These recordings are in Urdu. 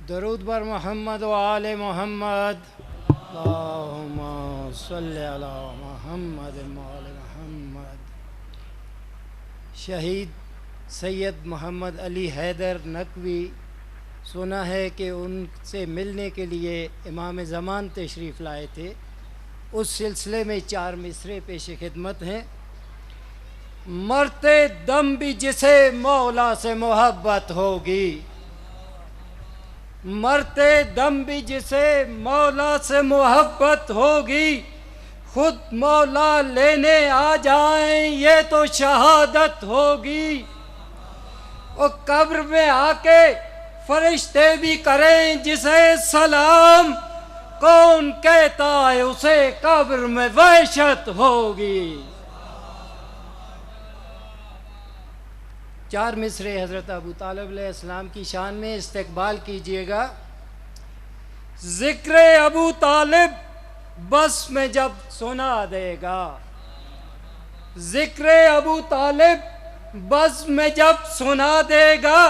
درود بر محمد و آل محمد. اللہم صلی علی محمد و آل محمد. شہید سید محمد علی حیدر نقوی، سنا ہے کہ ان سے ملنے کے لیے امام زمان تشریف لائے تھے. اس سلسلے میں 4 مصرے پیش خدمت ہیں. مرتے دم بھی جسے مولا سے محبت ہوگی، مرتے دم بھی جسے مولا سے محبت ہوگی، خود مولا لینے آ جائیں یہ تو شہادت ہوگی. اور قبر میں آ کے فرشتے بھی کریں جسے سلام، کون کہتا ہے اسے قبر میں وحشت ہوگی. 4 مصرے حضرت ابو طالب علیہ السلام کی شان میں استقبال کیجئے گا. ذکر ابو طالب بس میں جب سنا دے گا، ذکر ابو طالب بس میں جب سنا دے گا،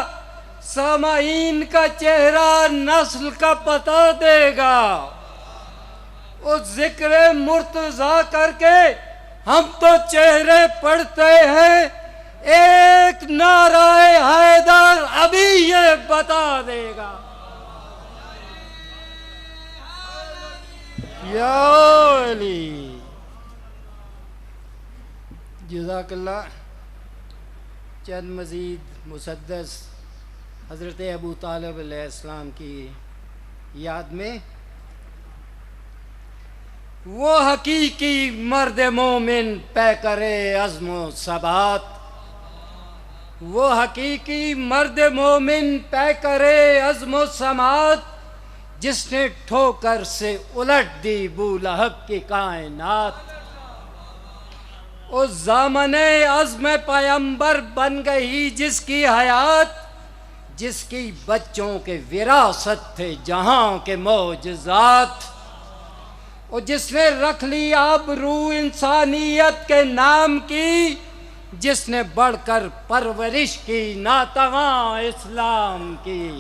سامعین کا چہرہ نسل کا پتہ دے گا. اس ذکر مرتضیٰ کر کے ہم تو چہرے پڑھتے ہیں، ایک نعرہ حیدر ابھی یہ بتا دے گا. یا علی جزاک اللہ. چند مزید مسدس حضرت ابو طالب علیہ السلام کی یاد میں. وہ حقیقی مرد مومن پے کرے عزم و ثبات، وہ حقیقی مرد مومن پے کرے عزم و ثبات، جس نے ٹھوکر سے الٹ دی بولہب کی کائنات. اس زامن عزم پیمبر بن گئی جس کی حیات، جس کی بچوں کے وراثت تھے جہاں کے معجزات. اور جس نے رکھ لی آبرو انسانیت کے نام کی، جس نے بڑھ کر پرورش کی ناتواں اسلام کی.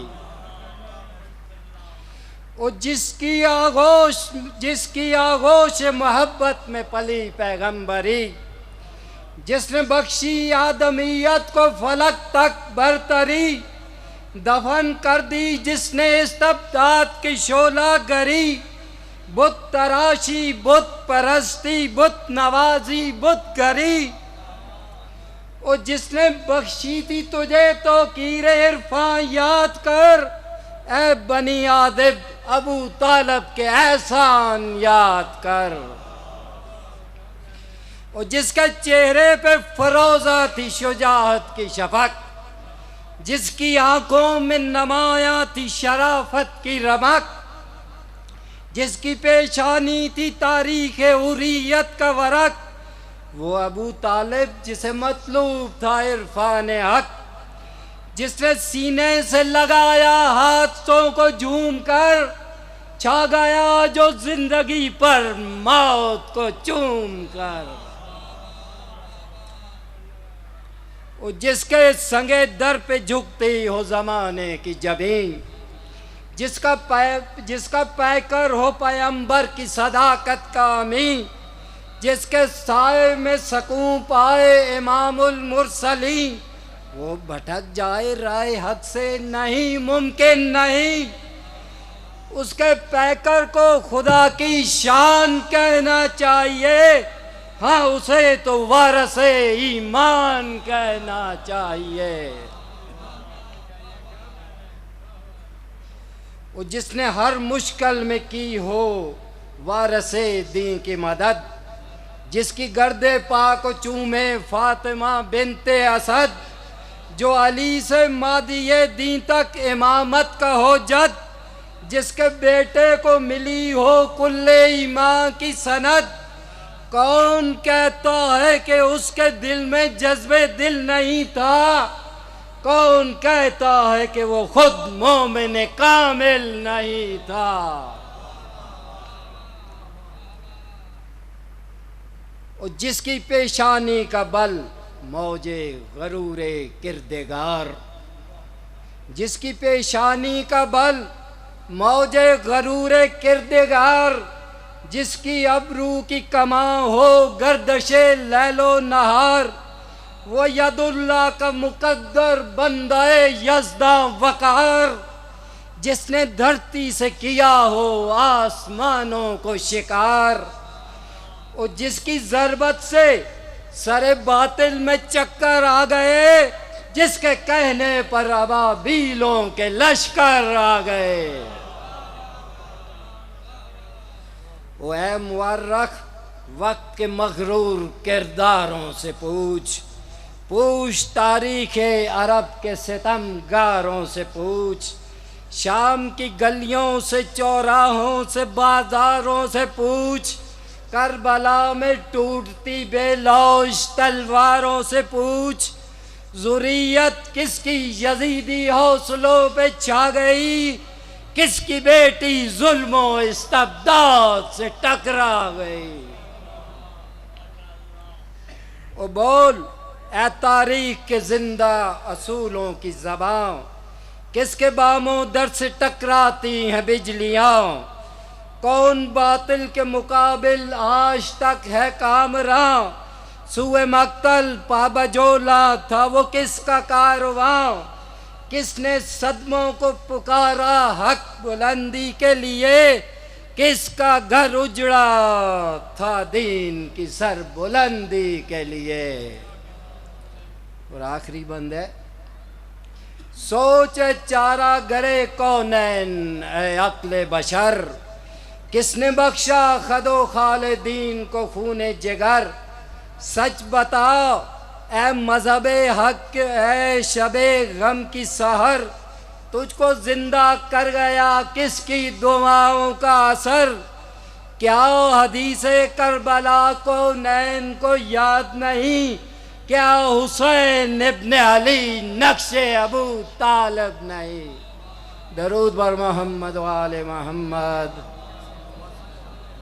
اور جس کی آغوش محبت میں پلی پیغمبری، جس نے بخشی آدمیت کو فلک تک برتری، دفن کر دی جس نے استبداد کی شعلہ گری. بت تراشی، بت پرستی، بت نوازی، بت گری. اور جس نے بخشی تھی تجھے توقیر عرفاں یاد کر، اے بنی آدم ابو طالب کے احسان یاد کر. اور جس کے چہرے پہ فروزہ تھی شجاعت کی شفق، جس کی آنکھوں میں نمایاں تھی شرافت کی رمق، جس کی پیشانی تھی تاریخ حریت کا ورق. وہ ابو طالب جسے مطلوب تھا عرفان حق، جس نے سینے سے لگایا ہاتھوں کو جھوم کر، چھا گیا جو زندگی پر موت کو چوم کر. اور جس کے سنگے در پہ جھکتی ہو زمانے کی جبین، جس کا پیکر ہو پیمبر کی صداقت کا امین، جس کے سائے میں سکون پائے امام المرسلین. وہ بھٹک جائے رائے حق سے نہیں ممکن نہیں، اس کے پیکر کو خدا کی شان کہنا چاہیے، ہاں اسے تو وارث ایمان کہنا چاہیے. اور جس نے ہر مشکل میں کی ہو وارث دین کی مدد، جس کی گرد پاک کو چومے فاطمہ بنت اسد، جو علی سے مادی دین تک امامت کا ہو جد، جس کے بیٹے کو ملی ہو کل ایمان کی سند. کون کہتا ہے کہ اس کے دل میں جذب دل نہیں تھا؟ کون کہتا ہے کہ وہ خود مومن کامل نہیں تھا؟ اور جس کی پیشانی کا بل موج غرور کردگار، جس کی پیشانی کا بل موجے غرور کردگار جس کی ابرو کی کماں ہو گردش لیل و نہار، وہ ید اللہ کا مقدر بندہ یزداں وقار، جس نے دھرتی سے کیا ہو آسمانوں کو شکار، اور جس کی ضربت سے سر باطل میں چکر آ گئے، جس کے کہنے پر ابابیلوں کے لشکر آ گئے۔ وہ اے مورخ وقت کے مغرور کرداروں سے پوچھ، پوچھ تاریخ عرب کے ستم گاروں سے پوچھ، شام کی گلیوں سے چوراہوں سے بازاروں سے پوچھ، کربلا میں ٹوٹتی بے لوش تلواروں سے پوچھ، ذریت کس کی یزیدی حوصلوں پہ چھا گئی، کس کی بیٹی ظلم و استبداد سے ٹکرا گئی۔ او بول اے تاریخ کے زندہ اصولوں کی زبان، کس کے بام و در سے ٹکراتی ہیں بجلیاں، کون باطل کے مقابل آج تک ہے کامراں، سوئے مقتل پابجولا تھا وہ کس کا کارواں، کس نے صدموں کو پکارا حق بلندی کے لیے، کس کا گھر اجڑا تھا دین کی سر بلندی کے لیے۔ اور آخری بند ہے، سوچ چارہ گرے کونین اے عقل بشر، کس نے بخشا خد و خالدین کو خون جگر، سچ بتا اے مذہب حق اے شب غم کی سحر، تجھ کو زندہ کر گیا کس کی دعاؤں کا اثر، کیا حدیث کربلا کو نین کو یاد نہیں، کیا حسین ابن علی نقش ابو طالب نہیں۔ درود بر محمد و آل محمد۔